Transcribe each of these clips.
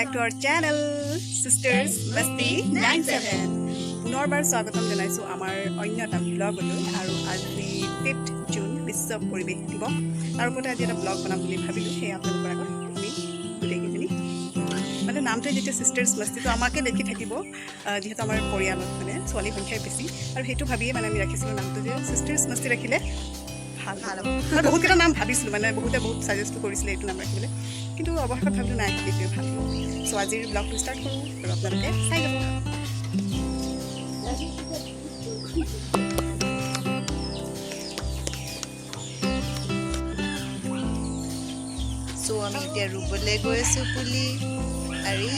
back to our channel Sisters Masti 97 পুনৰবাৰ স্বাগতম জনাইছো আমাৰ অন্য এটা ব্লগলৈ আৰু আজি 5th জুন বিশ্ব পৰিৱেশ দিৱস তাৰ ওপৰত আজি এটা ব্লগ বনাম বুলি ভাবিলো সেই আপোনালোকৰ আগত আমি গোটেইকেইজনী মানে নামটো যেতিয়া সিষ্টাৰ্ছ মস্তি তো আমাকে দেখি থাকিব যেহেতু আমাৰ পৰিয়ালত মানে ছোৱালী সংখ্যা বেছি আৰু সেইটো ভাবিয়ে মানে আমি ৰাখিছিলো নামটো যে সিষ্টাৰ্ছ মস্তি ৰাখিলে ভাল ভাল আৰু বহুত কেইটা নাম ভাবিছিলো মানে বহুতে বহুত সাজেষ্ট কৰিছিলে এইটো নাম ৰাখিবলৈ কিন্তু অৱশেষত ভাবিলো নাই এইটোৱে ভাল সো আজিৰ ব্লগটো ষ্টাৰ্ট কৰোঁ আৰু আপোনালোকে চাই যাব সো আমি এতিয়া ৰুবলৈ গৈ আছো পুলি আৰু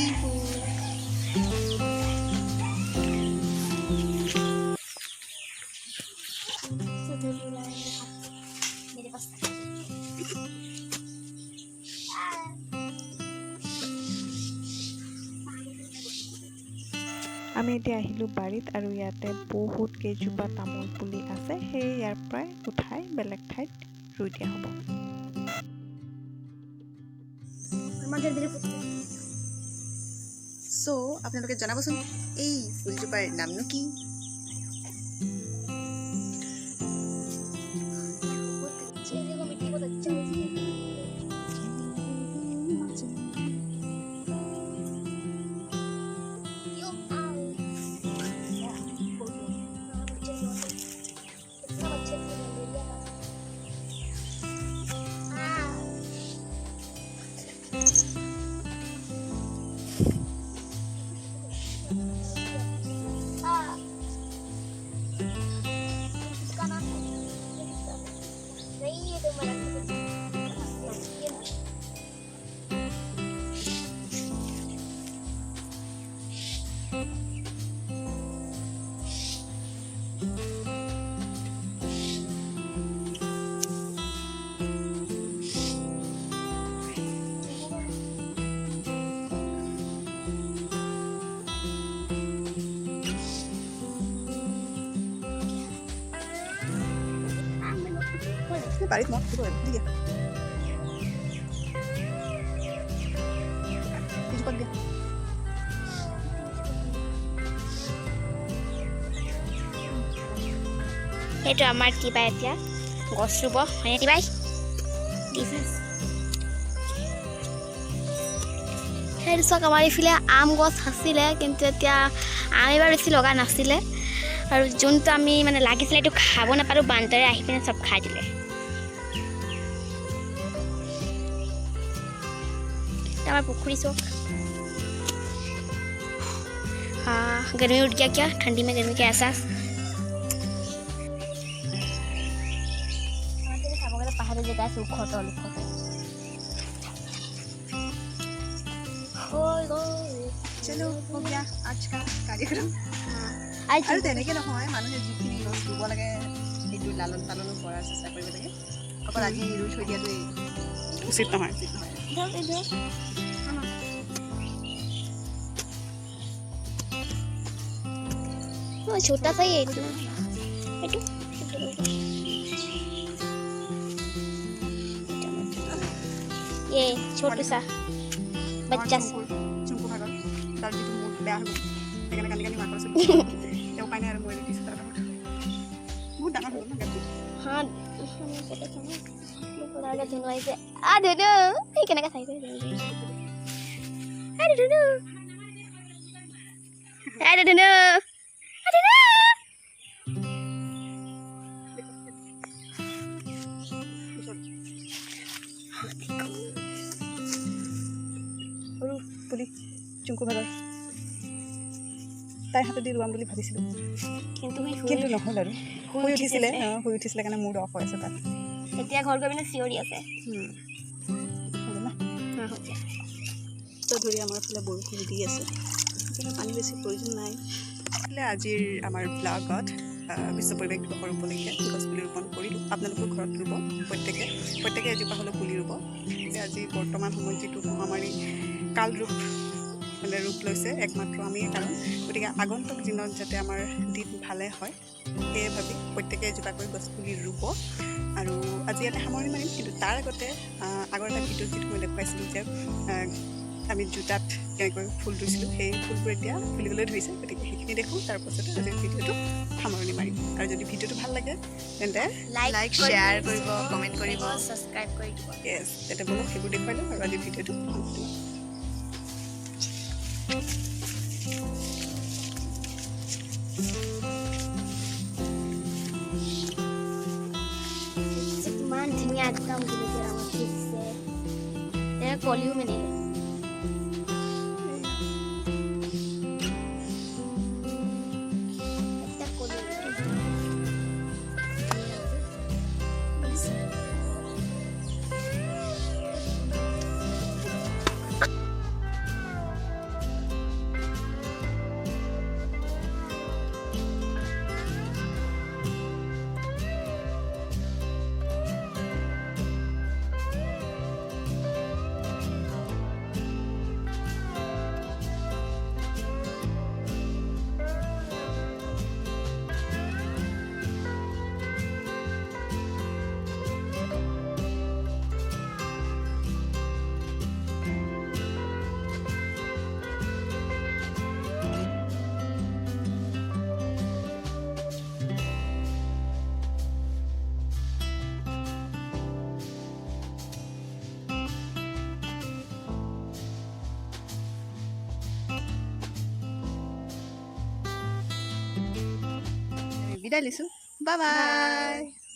আমি এতিয়া আহিলোঁ বাৰীত আৰু ইয়াতে বহুত কেইজোপা তামোল পুলি আছে সেই ইয়াৰ পৰাই উঠাই বেলেগ ঠাইত ৰুই দিয়া হ'ব সো আপোনালোকে জনাবচোন এই ফুলজোপাৰ নামনো কি বাৰীত মই দিব দিয়া এইজোপা দিয়া সেইটো আমাৰ কিবা এতিয়া গছ ৰুব হয়নে কিবাই সেইটো চাওক আমাৰ এইফালে আম গছ আছিলে কিন্তু এতিয়া আম এইবাৰ বেছি লগা নাছিলে আৰু যোনটো আমি মানে লাগিছিলে এইটো খাব নাপালোঁ বান্দৰে আহি পিনে চব খাই দিলে हमारा पुखरी चौक हाँ गर्मी उठ गया क्या ठंडी में गर्मी का एहसास पहाड़ी जगह से चलो हो गया आज का कार्यक्रम আৰু তেনেকৈ নহয় মানুহে যিখিনি গছ ৰুব লাগে সেইটো লালন পালনো কৰাৰ চেষ্টা কৰিব লাগে অকল আজি ৰুই থৈ দিয়াটো উচিত নহয় छोटा सा ही है ये छोटू सा बच्चा सा চুমকু ভাগৰ তাৰ যিটো মুখ বেয়া হ'ব সেইকাৰণে কান্দি কান্দি মাকৰ চুমকু তেওঁ পাই নাই আৰু মই দিছোঁ তাৰ বহুত ডাঙৰ হ'ল ন हाँ धुनुआई से आ धुनु केनेका चाइছে आ धुनु आ धुनु পুলি চুমকু ভাগৰ তাই হাতত দি ৰুৱাম বুলি ভাবিছিলোঁ কিন্তু নহ'ল আৰু শুই উঠিছিলে কাৰণে মুড অফ হৈ আছে তাত এতিয়া ঘৰ গৈ পিনে চিঞৰি আছে তো ধৰি আমাৰ ফালে বৰষুণ দি আছে পানী বেছি প্ৰয়োজন নাই আজিৰ আমাৰ ব্লগত বিশ্ব পৰিৱেশ দিৱসৰ উপলক্ষে গছপুলি ৰোপণ কৰিলোঁ আপোনালোকৰ ঘৰত ৰুব প্ৰত্যেকে এজোপা হ'লেও পুলি ৰুব যে আজি বৰ্তমান সময়ত যিটো মহামাৰী কাল ৰূপ মানে ৰূপ লৈছে একমাত্ৰ আমিয়ে কাৰণ গতিকে আগন্তুক দিনত যাতে আমাৰ দিন ভালে হয় সেয়ে ভাবি প্ৰত্যেকে এজোপাকৈ গছপুলি ৰুব আৰু আজি ইয়াতে সামৰণি মাৰিম কিন্তু তাৰ আগতে আগৰ এটা ভিডিঅ'ত যিটো মই দেখুৱাইছিলোঁ যে আমি জোতাত কেনেকৈ ফুল ৰুইছিলোঁ সেই ফুলবোৰ এতিয়া ফুলিবলৈ ধৰিছে। গতিকে সেইখিনি দেখোঁ, তাৰপাছতে আজিৰ ভিডিঅ'টো সামৰণি মাৰিম। আৰু যদি ভিডিঅ'টো ভাল লাগে তেন্তে লাইক শ্বেয়াৰ কৰিব, কমেণ্ট কৰিব। ছাবস্ক্ৰাইব কৰি দিব। য়েছ, তেন্তে বলক সেইবোৰ দেখুৱাই লওঁ আৰু আজিৰ ভিডিঅ'টো সামৰণি মাৰিম। কিমান ধুনীয়া একদম গুলপীয়া ৰঙৰ দিছে। তেনেকৈ কলিও মেলিলে। এটা কলি বিদায় লৈছোঁ। Bye bye.